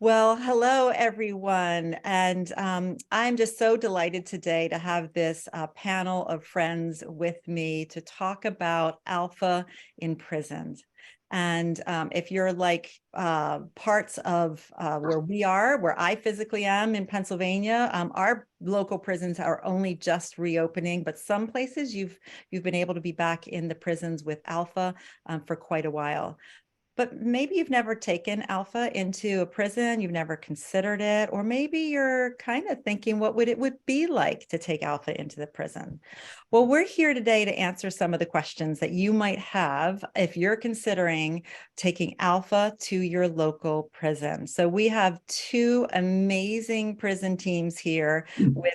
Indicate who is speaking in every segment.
Speaker 1: Well, hello, everyone. And I'm just so delighted today to have this panel of friends with me to talk about Alpha in prisons. And if you're like parts of where I physically am in Pennsylvania, our local prisons are only just reopening, but some places you've been able to be back in the prisons with Alpha for quite a while. But maybe you've never taken Alpha into a prison, you've never considered it, or maybe you're kind of thinking what would it be like to take Alpha into the prison. Well, we're here today to answer some of the questions that you might have if you're considering taking Alpha to your local prison. So we have two amazing prison teams here with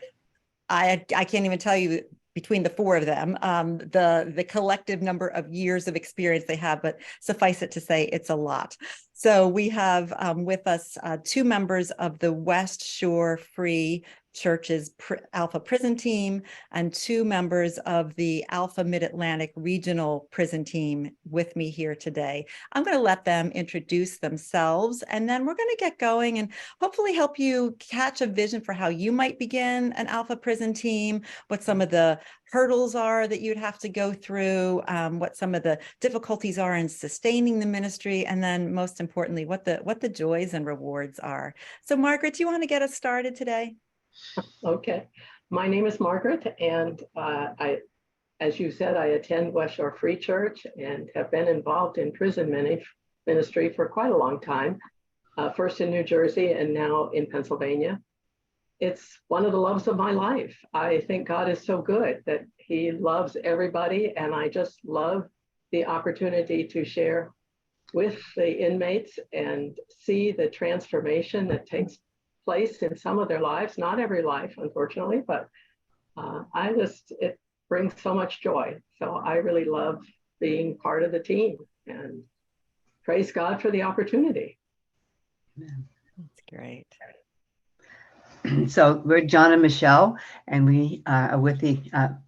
Speaker 1: I can't even tell you between the four of them, the collective number of years of experience they have, but suffice it to say, it's a lot. So we have with us two members of the West Shore Free Church's Alpha Prison Team and two members of the Alpha Mid-Atlantic Regional Prison Team with me here today. I'm going to let them introduce themselves, and then we're going to get going and hopefully help you catch a vision for how you might begin an Alpha Prison Team, what some of the hurdles are that you'd have to go through, what some of the difficulties are in sustaining the ministry, and then most importantly, what the joys and rewards are. So Margaret, do you want to get us started today?
Speaker 2: Okay. My name is Margaret, and as you said, I attend West Shore Free Church and have been involved in prison ministry for quite a long time, first in New Jersey and now in Pennsylvania. It's one of the loves of my life. I think God is so good that he loves everybody, and I just love the opportunity to share with the inmates and see the transformation that takes place in some of their lives, not every life, unfortunately, but it brings so much joy. So I really love being part of the team, and praise God for the opportunity.
Speaker 1: That's great.
Speaker 3: So we're John and Michelle, and we are with the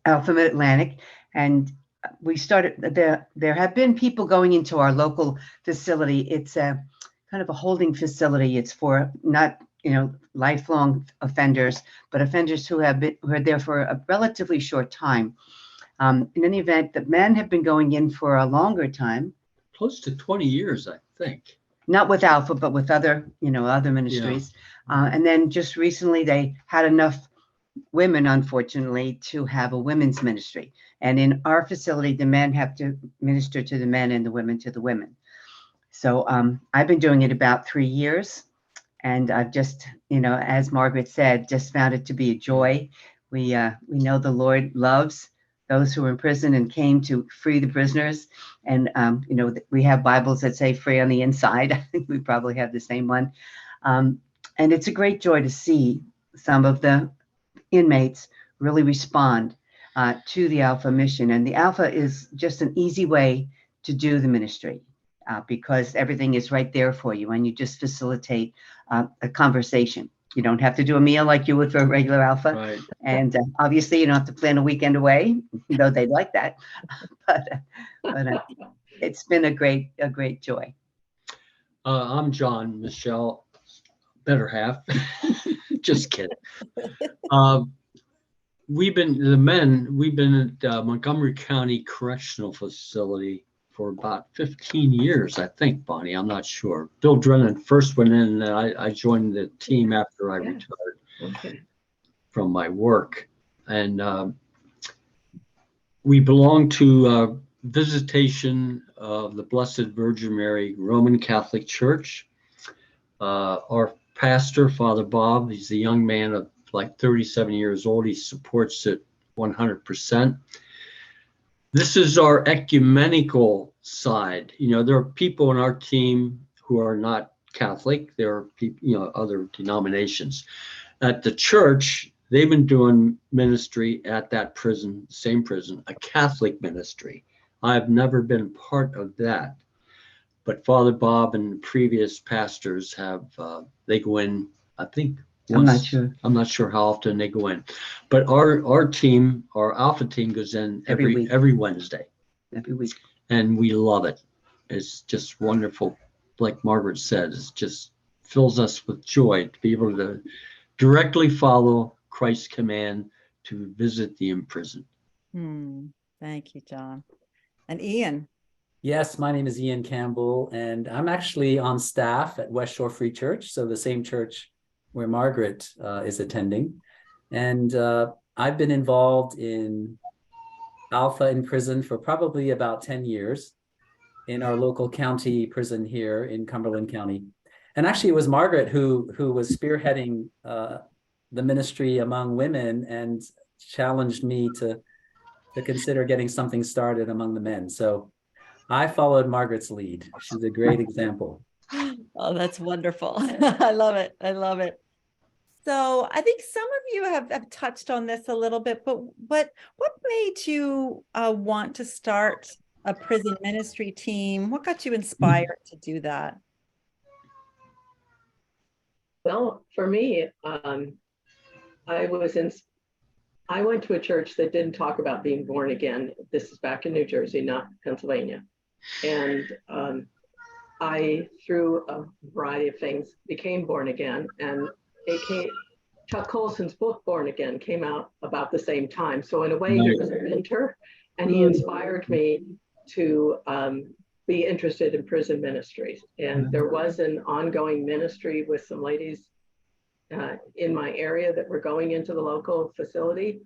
Speaker 3: Alpha Mid-Atlantic, and we started there have been people going into our local facility. It's a kind of a holding facility. It's for not lifelong offenders, but offenders who are there for a relatively short time. In any event, the men have been going in for a longer time,
Speaker 4: close to 20 years, I think.
Speaker 3: Not with Alpha, but with other ministries. Yeah. And then just recently, they had enough women, unfortunately, to have a women's ministry. And in our facility, the men have to minister to the men and the women to the women. So I've been doing it about 3 years. And I've just, as Margaret said, just found it to be a joy. We know the Lord loves those who are in prison and came to free the prisoners. And, we have Bibles that say free on the inside. I think we probably have the same one. And it's a great joy to see some of the inmates really respond to the Alpha mission. And the Alpha is just an easy way to do the ministry. Because everything is right there for you, and you just facilitate a conversation. You don't have to do a meal like you would for a regular Alpha.
Speaker 4: Right.
Speaker 3: And obviously you don't have to plan a weekend away, though they'd like that. But it's been a great joy.
Speaker 4: I'm John, Michelle, better half. Just kidding. We've been at Montgomery County Correctional Facility for about 15 years, I think, Bonnie. I'm not sure. Bill Drennan first went in, and I joined the team after I retired from my work. And we belong to Visitation of the Blessed Virgin Mary Roman Catholic Church. Our pastor, Father Bob, he's a young man of like 37 years old. He supports it 100%. This is our ecumenical side. There are people in our team who are not Catholic. There are people, other denominations. At the church, they've been doing ministry at that prison, same prison, a Catholic ministry. I've never been part of that. But Father Bob and previous pastors have, they go in, I think, once. I'm not sure how often they go in, but our team, our Alpha team, goes in every Wednesday.
Speaker 3: Every week,
Speaker 4: and we love it. It's just wonderful. Like Margaret said, it's just fills us with joy to be able to directly follow Christ's command to visit the imprisoned.
Speaker 1: Thank you, John. And Ian.
Speaker 5: Yes, my name is Ian Campbell, and I'm actually on staff at West Shore Free Church, so the same church where Margaret is attending. And I've been involved in Alpha in prison for probably about 10 years in our local county prison here in Cumberland County. And actually, it was Margaret who was spearheading the ministry among women and challenged me to consider getting something started among the men. So I followed Margaret's lead. She's a great example.
Speaker 1: Oh, that's wonderful. I love it. I love it. So I think some of you have touched on this a little bit, but what made you want to start a prison ministry team? What got you inspired to do that?
Speaker 2: Well, for me, I went to a church that didn't talk about being born again. This is back in New Jersey, not Pennsylvania. And I, through a variety of things, became born again. And Chuck Colson's book, Born Again, came out about the same time. So in a way, he was a mentor, and he inspired me to be interested in prison ministries. And there was an ongoing ministry with some ladies in my area that were going into the local facility,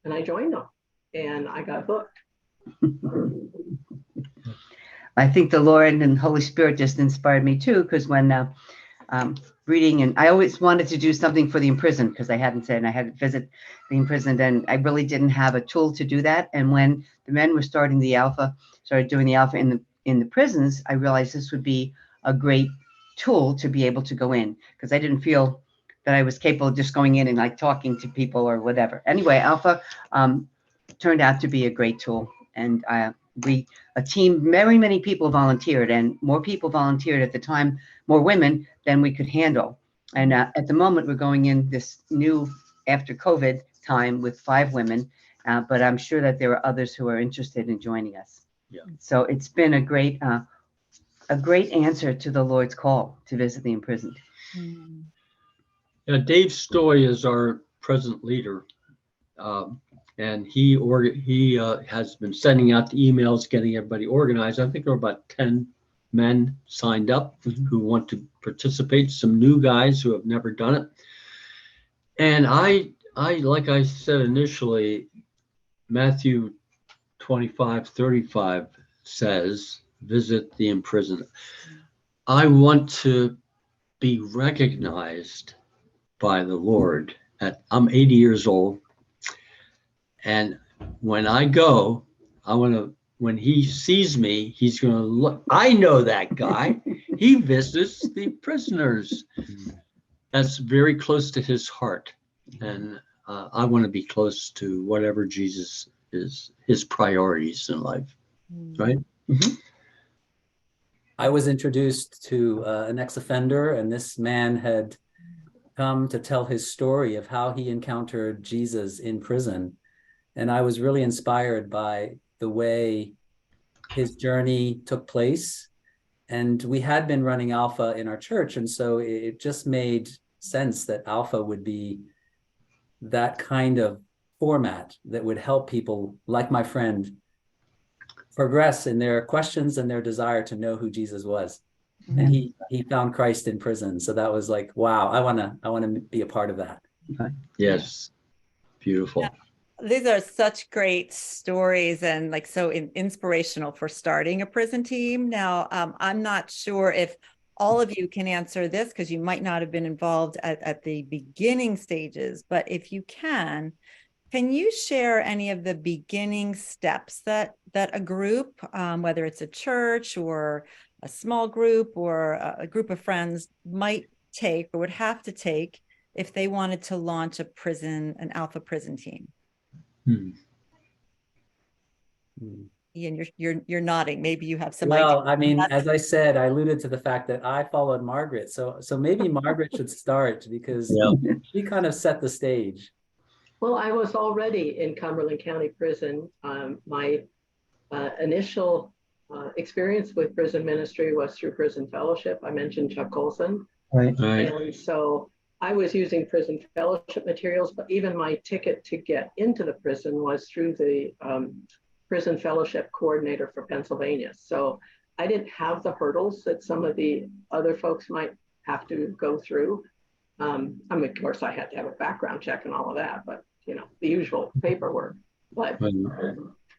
Speaker 2: and I joined them, and I got hooked.
Speaker 3: I think the Lord and Holy Spirit just inspired me too, because when reading, and I always wanted to do something for the imprisoned, because I hadn't said, and I had to visit the imprisoned, and I really didn't have a tool to do that. And when the men were started doing the Alpha in the prisons, I realized this would be a great tool to be able to go in, because I didn't feel that I was capable of just going in and like talking to people or whatever. Anyway, Alpha turned out to be a great tool, and a team, many people volunteered, and more people volunteered at the time, more women than we could handle. And at the moment, we're going in this new after COVID time with 5 women, but I'm sure that there are others who are interested in joining us.
Speaker 4: Yeah.
Speaker 3: So it's been a great answer to the Lord's call to visit the imprisoned.
Speaker 4: Dave Stoy is our present leader, and he has been sending out the emails, getting everybody organized. I think there are about 10 men signed up who want to participate, some new guys who have never done it. And I like I said initially, Matthew 25:35 says, visit the imprisoned. I want to be recognized by the Lord. I'm 80 years old, and when I go, when he sees me, he's going to look. I know that guy. He visits the prisoners. That's very close to his heart, and I want to be close to whatever Jesus is, his priorities in life. Right?
Speaker 3: Mm-hmm.
Speaker 5: I was introduced to an ex-offender, and this man had come to tell his story of how he encountered Jesus in prison. And I was really inspired by the way his journey took place. And we had been running Alpha in our church, and so it just made sense that Alpha would be that kind of format that would help people like my friend progress in their questions and their desire to know who Jesus was. Mm-hmm. And he found Christ in prison. So that was like, wow, I want to be a part of that.
Speaker 4: Yes. Beautiful.
Speaker 1: Yeah. These are such great stories and like so inspirational for starting a prison team. Now, I'm not sure if all of you can answer this because you might not have been involved at the beginning stages, but if you can you share any of the beginning steps that a group, whether it's a church or a small group or a group of friends might take or would have to take if they wanted to launch an Alpha prison team? Ian, you're nodding. Maybe you have some idea.
Speaker 5: Well, I mean, as I said, I alluded to the fact that I followed Margaret. So maybe Margaret should start because she kind of set the stage.
Speaker 2: Well, I was already in Cumberland County Prison. My initial experience with prison ministry was through Prison Fellowship. I mentioned Chuck Colson.
Speaker 3: Right.
Speaker 4: Right.
Speaker 2: And so I was using prison fellowship materials, but even my ticket to get into the prison was through the prison fellowship coordinator for Pennsylvania. So I didn't have the hurdles that some of the other folks might have to go through. I mean, of course, I had to have a background check and all of that, but you know, the usual paperwork. But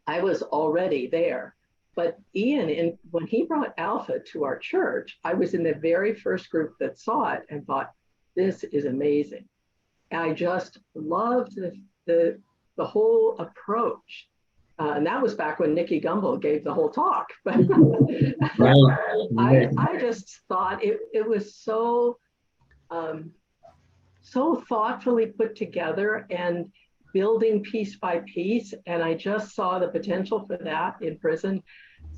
Speaker 2: I was already there. But Ian, when he brought Alpha to our church, I was in the very first group that saw it and thought, this is amazing. I just loved the whole approach. And that was back when Nikki Gumbel gave the whole talk. But I just thought it was so so thoughtfully put together and building piece by piece. And I just saw the potential for that in prison.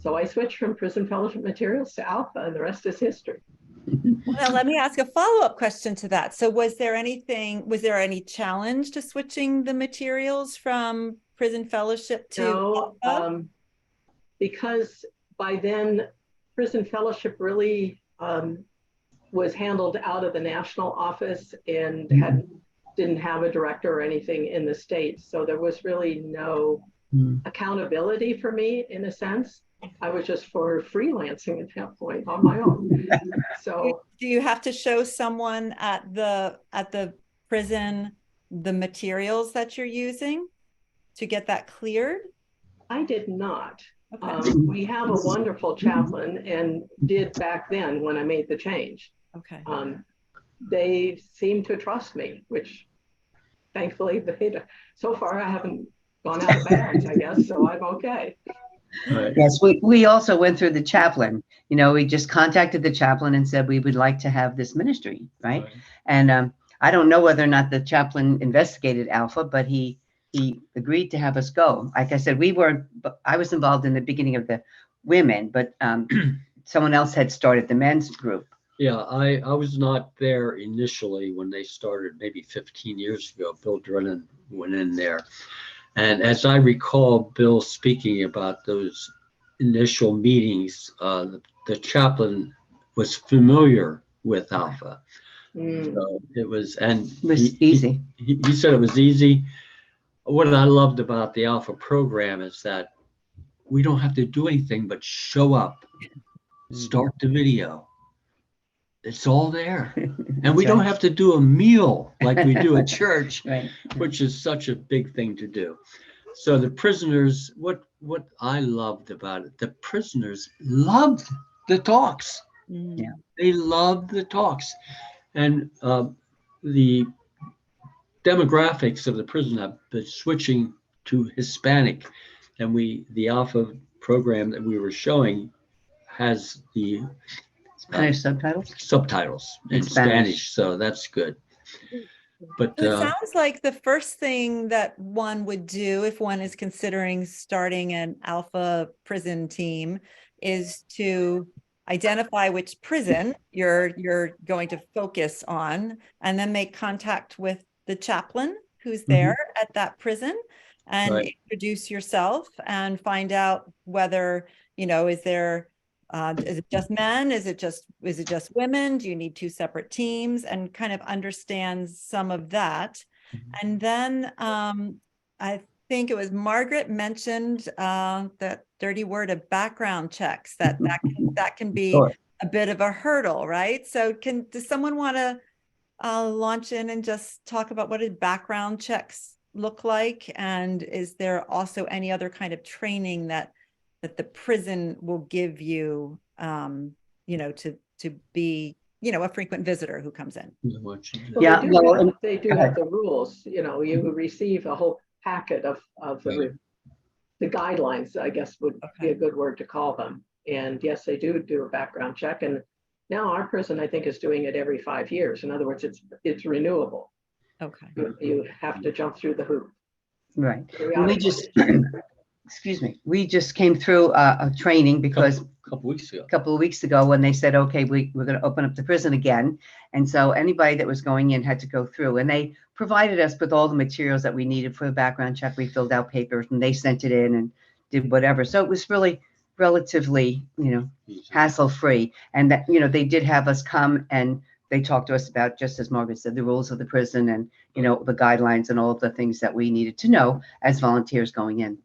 Speaker 2: So I switched from prison fellowship materials to Alpha, and the rest is history.
Speaker 1: Well, let me ask a follow-up question to that. So was there any challenge to switching the materials from prison fellowship to
Speaker 2: No,
Speaker 1: Alpha?
Speaker 2: because by then prison fellowship really was handled out of the national office and didn't have a director or anything in the States. So there was really no accountability for me in a sense. I was just for freelancing at that point on my own. So
Speaker 1: do you have to show someone at the prison the materials that you're using to get that cleared?
Speaker 2: I did not.
Speaker 1: Okay.
Speaker 2: We have a wonderful chaplain, and did back then when I made the change.
Speaker 1: Okay.
Speaker 2: They seem to trust me, which thankfully so far I haven't gone out of bounds, I guess, so I'm okay.
Speaker 4: Right.
Speaker 3: Yes, we also went through the chaplain. You know, we just contacted the chaplain and said we would like to have this ministry, right? And I don't know whether or not the chaplain investigated Alpha, but he agreed to have us go. Like I said, I was involved in the beginning of the women, but someone else had started the men's group.
Speaker 4: Yeah, I was not there initially when they started, maybe 15 years ago. Bill Drennan went in there. And as I recall Bill speaking about those initial meetings, the chaplain was familiar with Alpha. So it was
Speaker 3: Easy.
Speaker 4: He said it was easy. What I loved about the Alpha program is that we don't have to do anything but show up, start the video. It's all there. And we don't have to do a meal like we do at church,
Speaker 3: Right.
Speaker 4: which is such a big thing to do. So the prisoners, what I loved about it, the prisoners loved the talks.
Speaker 3: Yeah.
Speaker 4: They loved the talks. And the demographics of the prison have been switching to Hispanic. And the Alpha program that we were showing has the
Speaker 3: Spanish subtitles
Speaker 4: in Spanish, so that's good. But
Speaker 1: So it sounds like the first thing that one would do if one is considering starting an Alpha prison team is to identify which prison you're going to focus on, and then make contact with the chaplain who's there at that prison, and introduce yourself and find out whether, you know, is it just men? Is it just women? Do you need two separate teams? And kind of understand some of that. And then I think it was Margaret mentioned that dirty word of background checks, that can be a bit of a hurdle, right? So does someone want to launch in and just talk about what did background checks look like? And is there also any other kind of training that the prison will give you, you know, to be, you know, a frequent visitor who comes in?
Speaker 3: Yeah,
Speaker 2: they do have the rules. You know, you receive a whole packet of the guidelines, I guess would be a good word to call them. And yes, they do a background check. And now our prison, I think, is doing it every 5 years. In other words, it's renewable.
Speaker 1: Okay.
Speaker 2: You have to jump through the hoop.
Speaker 3: Right. We just excuse me, we just came through a training because
Speaker 4: a
Speaker 3: couple of weeks ago when they said, okay, we're going to open up the prison again. And so anybody that was going in had to go through, and they provided us with all the materials that we needed for the background check. We filled out papers and they sent it in and did whatever. So it was really relatively, you know, hassle-free. And that, you know, they did have us come and they talked to us about, just as Margaret said, the rules of the prison and, you know, the guidelines and all of the things that we needed to know as volunteers going in.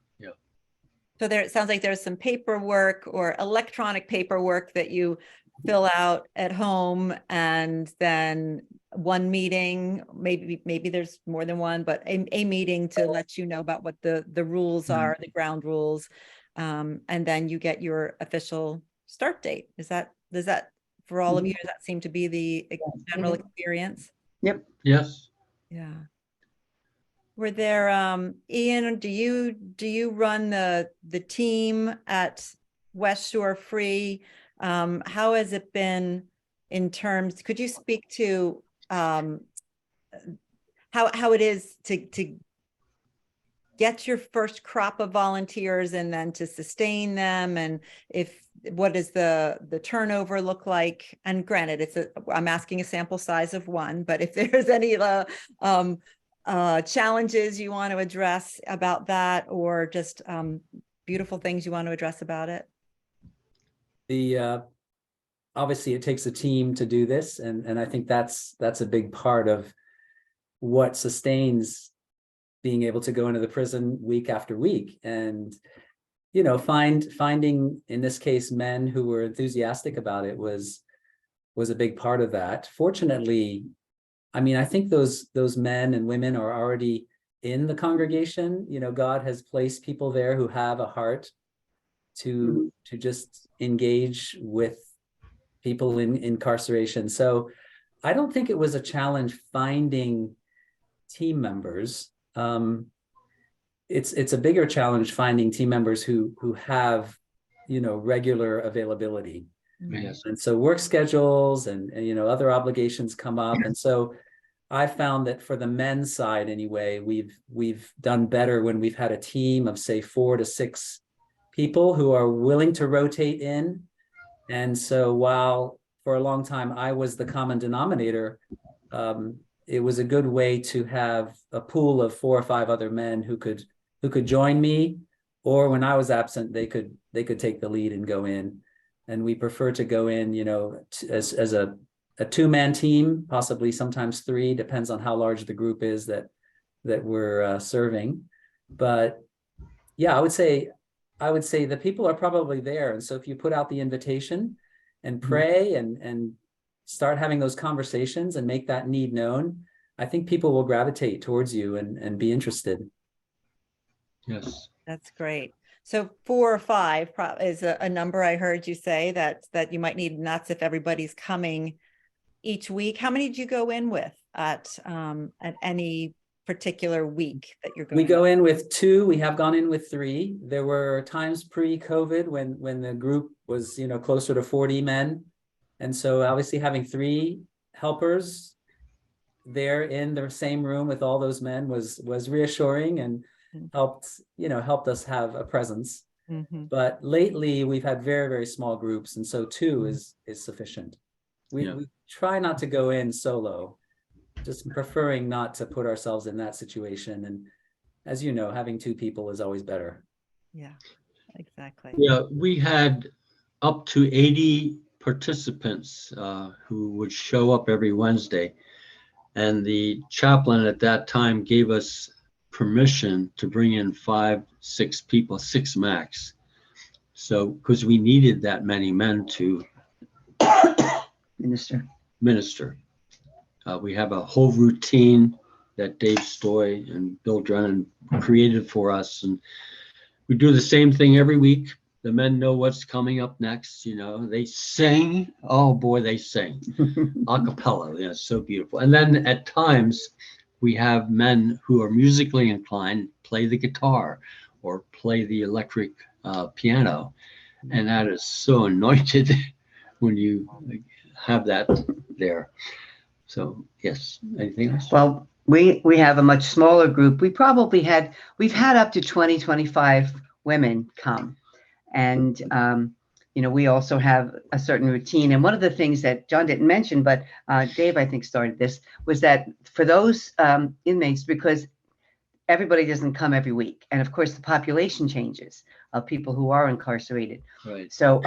Speaker 1: So there, it sounds like there's some paperwork or electronic paperwork that you fill out at home, and then one meeting, maybe there's more than one, but a meeting to let you know about what the rules are, the ground rules. And then you get your official start date. Does that for all of you, does that seem to be the general experience?
Speaker 3: Yep.
Speaker 4: Yes.
Speaker 1: Yeah. Were there, Ian, do you run the team at West Shore Free? How has it been in terms, could you speak to how it is to get your first crop of volunteers and then to sustain them, and what does the turnover look like? And granted, I'm asking a sample size of one, but if there's any challenges you want to address about that, or just beautiful things you want to address about it?
Speaker 5: Obviously it takes a team to do this, and I think that's a big part of what sustains being able to go into the prison week after week, and you know, finding in this case men who were enthusiastic about it was a big part of that. Fortunately, I mean, I think those men and women are already in the congregation. You know, God has placed people there who have a heart to just engage with people in incarceration. So I don't think it was a challenge finding team members. It's a bigger challenge finding team members who have, you know, regular availability.
Speaker 4: Yes.
Speaker 5: And so work schedules and you know, other obligations come up. And so I found that for the men's side anyway, we've done better when we've had a team of say 4 to 6 people who are willing to rotate in. And so while for a long time I was the common denominator, it was a good way to have a pool of 4 or 5 other men who could join me, or when I was absent, they could take the lead and go in. And we prefer to go in, you know, as a 2-man team, possibly sometimes 3, depends on how large the group is that we're serving. But yeah, I would say the people are probably there. And so if you put out the invitation and pray and start having those conversations and make that need known, I think people will gravitate towards you and be interested.
Speaker 4: Yes.
Speaker 1: That's great. So 4 or 5 is a number I heard you say that you might need, and that's if everybody's coming each week. How many did you go in with at any particular week that you're going?
Speaker 5: We go in with 2. We have gone in with 3. There were times pre-COVID when the group was, you know, closer to 40 men. And so obviously having 3 helpers there in the same room with all those men was reassuring and helped us have a presence. But lately we've had very, very small groups, and so 2 is sufficient. We try not to go in solo, just preferring not to put ourselves in that situation. And as you know, having 2 people is always better.
Speaker 1: Yeah, exactly.
Speaker 4: Yeah, we had up to 80 participants who would show up every Wednesday. And the chaplain at that time gave us permission to bring in 5, 6 people, 6 max. So, because we needed that many men to minister. We have a whole routine that Dave Stoy and Bill Drennan created for us. And we do the same thing every week. The men know what's coming up next. You know, they sing. Oh boy, they sing a cappella. Yeah, it's so beautiful. And then at times we have men who are musically inclined play the guitar or play the electric piano. And that is so anointed when you have that there. So yes, anything else?
Speaker 3: Well, we have a much smaller group. We've had up to 20, 25 women come. And, you know, we also have a certain routine. And one of the things that John didn't mention, but Dave, I think, started this, was that for those inmates, because everybody doesn't come every week. And of course, the population changes of people who are incarcerated.
Speaker 4: Right.
Speaker 3: So,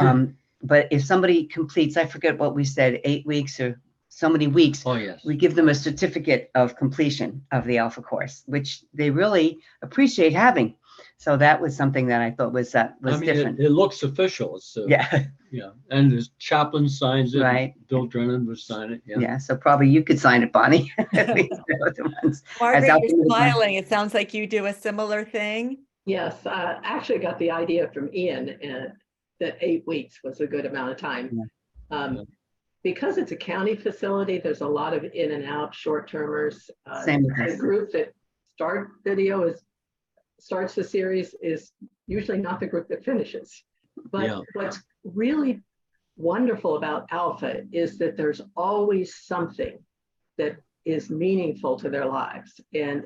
Speaker 3: but if somebody completes, I forget what we said, 8 weeks or so many weeks,
Speaker 4: Oh, yes.
Speaker 3: we give them a certificate of completion of the Alpha course, which they really appreciate having. So that was something that I thought was different.
Speaker 4: It looks official. It's,
Speaker 3: Yeah,
Speaker 4: yeah. And the chaplain signs it.
Speaker 3: right.
Speaker 4: Bill Drennan would sign it. Yeah.
Speaker 3: Yeah, so probably you could sign it, Bonnie. At least they're the ones.
Speaker 1: Margaret,
Speaker 3: Alpha
Speaker 1: you're
Speaker 3: members.
Speaker 1: smiling. It sounds like you do a similar thing.
Speaker 2: Yes, actually got the idea from Ian that 8 weeks was a good amount of time.
Speaker 3: Yeah.
Speaker 2: Because it's a county facility, there's a lot of in and out short-termers.
Speaker 3: Same with
Speaker 2: The
Speaker 3: us.
Speaker 2: group that starts the series is usually not the group that finishes. But
Speaker 4: Yeah.
Speaker 2: what's really wonderful about Alpha is that there's always something that is meaningful to their lives. And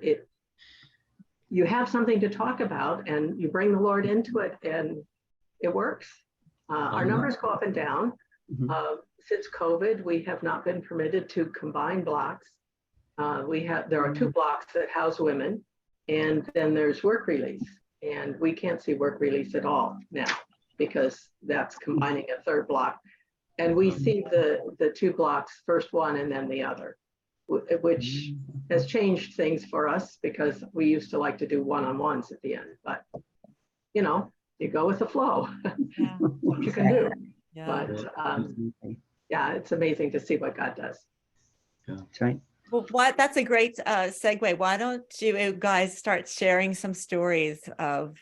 Speaker 2: you have something to talk about and you bring the Lord into it and it works. Our numbers go up and down.
Speaker 3: Mhm.
Speaker 2: Since COVID, we have not been permitted to combine blocks. There are 2 blocks that house women, and then there's work release. And we can't see work release at all now because that's combining a 3rd block. And we see the 2 blocks, first one and then the other, which has changed things for us because we used to like to do one-on-ones at the end. But, you go with the flow.
Speaker 1: Yeah.
Speaker 2: What you can do.
Speaker 1: Yeah.
Speaker 2: But yeah, it's amazing to see what God does.
Speaker 3: That's right.
Speaker 1: Well, that's a great segue. Why don't you guys start sharing some stories of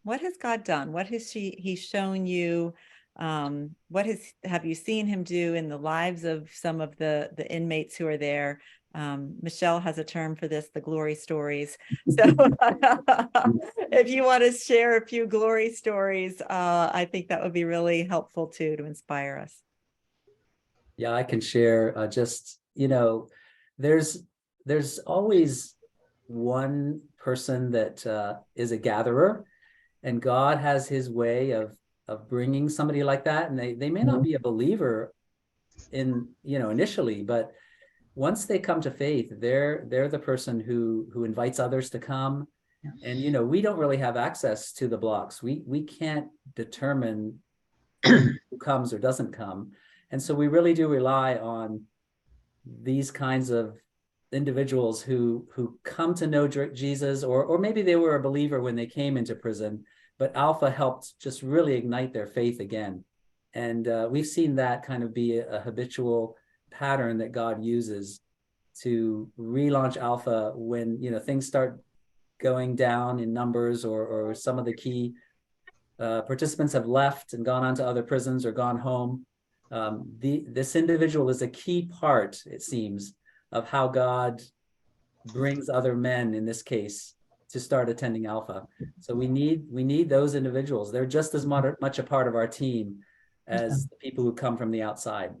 Speaker 1: what has God done? What has He shown you? What have you seen Him do in the lives of some of the inmates who are there? Michelle has a term for this, the glory stories. So if you want to share a few glory stories, I think that would be really helpful too, to inspire us.
Speaker 5: Yeah, I can share there's always one person that is a gatherer, and God has His way of bringing somebody like that. And they may not be a believer initially, but once they come to faith, they're the person who invites others to come. And we don't really have access to the blocks. We can't determine who comes or doesn't come. And so we really do rely on these kinds of individuals who come to know Jesus, or maybe they were a believer when they came into prison, but Alpha helped just really ignite their faith again. And we've seen that kind of be a habitual pattern that God uses to relaunch Alpha when things start going down in numbers, or some of the key participants have left and gone on to other prisons or gone home. This individual is a key part, it seems, of how God brings other men, in this case, to start attending Alpha. So we need those individuals. They're just as much a part of our team as the people who come from the outside.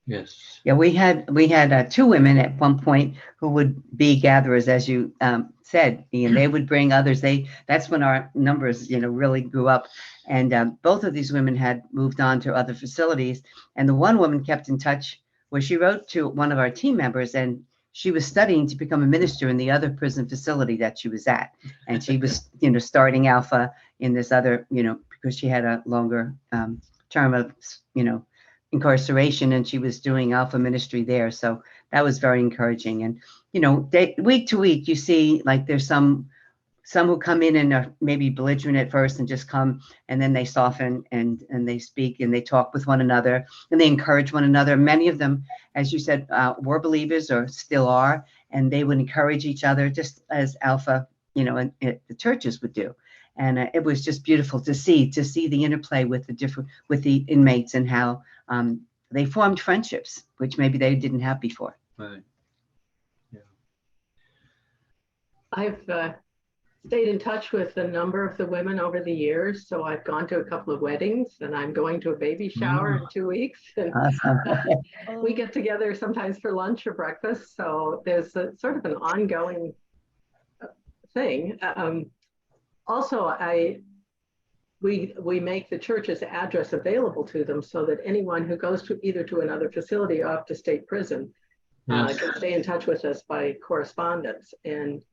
Speaker 4: Yes.
Speaker 3: Yeah, we had 2 women at one point who would be gatherers, as you said, Ian. They would bring others. That's when our numbers, really grew up. And both of these women had moved on to other facilities. And the one woman kept in touch, where she wrote to one of our team members, and she was studying to become a minister in the other prison facility that she was at. And she was, starting Alpha in this other, because she had a longer term of, incarceration, and she was doing Alpha ministry there. So that was very encouraging. And week to week, you see like there's some who come in and are maybe belligerent at first and just come, and then they soften and they speak and they talk with one another and they encourage one another. Many of them, as you said, were believers or still are, and they would encourage each other just as Alpha, and the churches would do. And it was just beautiful to see the interplay with the inmates, and how they formed friendships, which maybe they didn't have before.
Speaker 4: Right. Yeah.
Speaker 2: I've stayed in touch with a number of the women over the years. So I've gone to a couple of weddings, and I'm going to a baby shower in 2 weeks. And
Speaker 3: Awesome.
Speaker 2: we get together sometimes for lunch or breakfast. So there's sort of an ongoing thing. Also, we make the church's address available to them so that anyone who goes to either to another facility or up to state prison can stay in touch with us by correspondence. And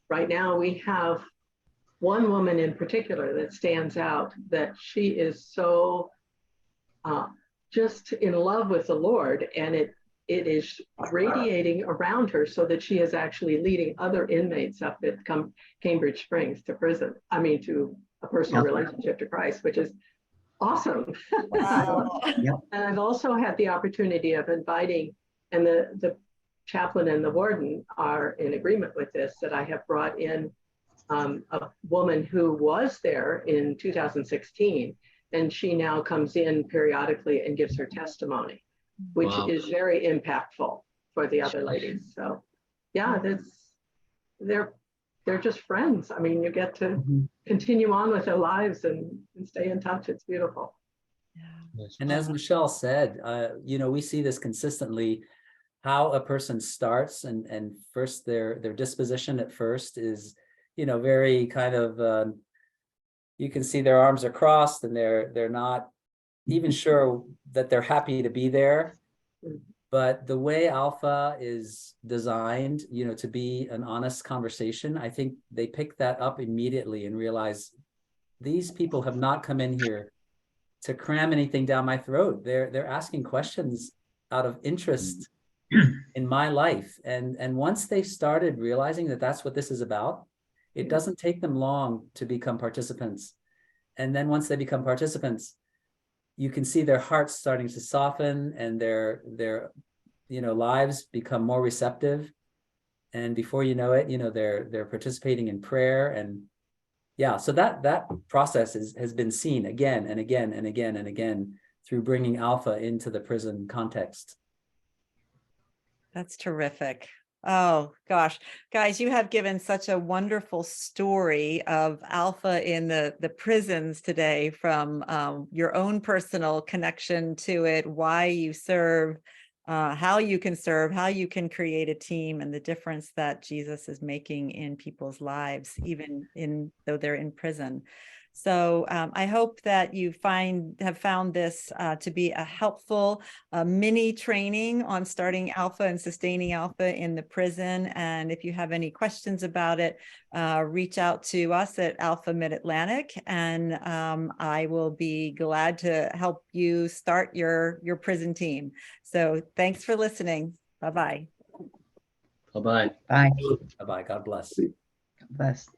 Speaker 2: right now we have one woman in particular that stands out, that she is so just in love with the Lord, and it is radiating around her so that she is actually leading other inmates up at Cambridge Springs to prison. I mean, to a personal relationship to Christ, which is awesome.
Speaker 1: Wow.
Speaker 3: Yep.
Speaker 2: And I've also had the opportunity of inviting, and the chaplain and the warden are in agreement with this, that I have brought in a woman who was there in 2016, and she now comes in periodically and gives her testimony, which
Speaker 4: Wow.
Speaker 2: is very impactful for the other ladies. So yeah, they're just friends. I mean, you get to continue on with their lives and stay in touch. It's beautiful.
Speaker 5: And as Michelle said, we see this consistently, how a person starts and first their disposition at first is, very kind of, you can see their arms are crossed and they're not even sure that they're happy to be there. But the way Alpha is designed, to be an honest conversation, I think they pick that up immediately and realize these people have not come in here to cram anything down my throat. They're asking questions out of interest in my life. And once they started realizing that that's what this is about, it doesn't take them long to become participants. And then once they become participants, you can see their hearts starting to soften and their lives become more receptive. And before you know it, they're participating in prayer. And yeah, so that process has been seen again and again and again and again through bringing Alpha into the prison context.
Speaker 1: That's terrific. Oh gosh, guys, you have given such a wonderful story of Alpha in the prisons today, from your own personal connection to it, why you serve, how you can serve, how you can create a team, and the difference that Jesus is making in people's lives, even though they're in prison. So I hope that you have found this to be a helpful mini training on starting Alpha and sustaining Alpha in the prison. And if you have any questions about it, reach out to us at Alpha Mid-Atlantic, and I will be glad to help you start your prison team. So thanks for listening. Bye-bye.
Speaker 4: Bye-bye.
Speaker 3: Bye.
Speaker 5: Bye-bye. God bless.
Speaker 3: God bless.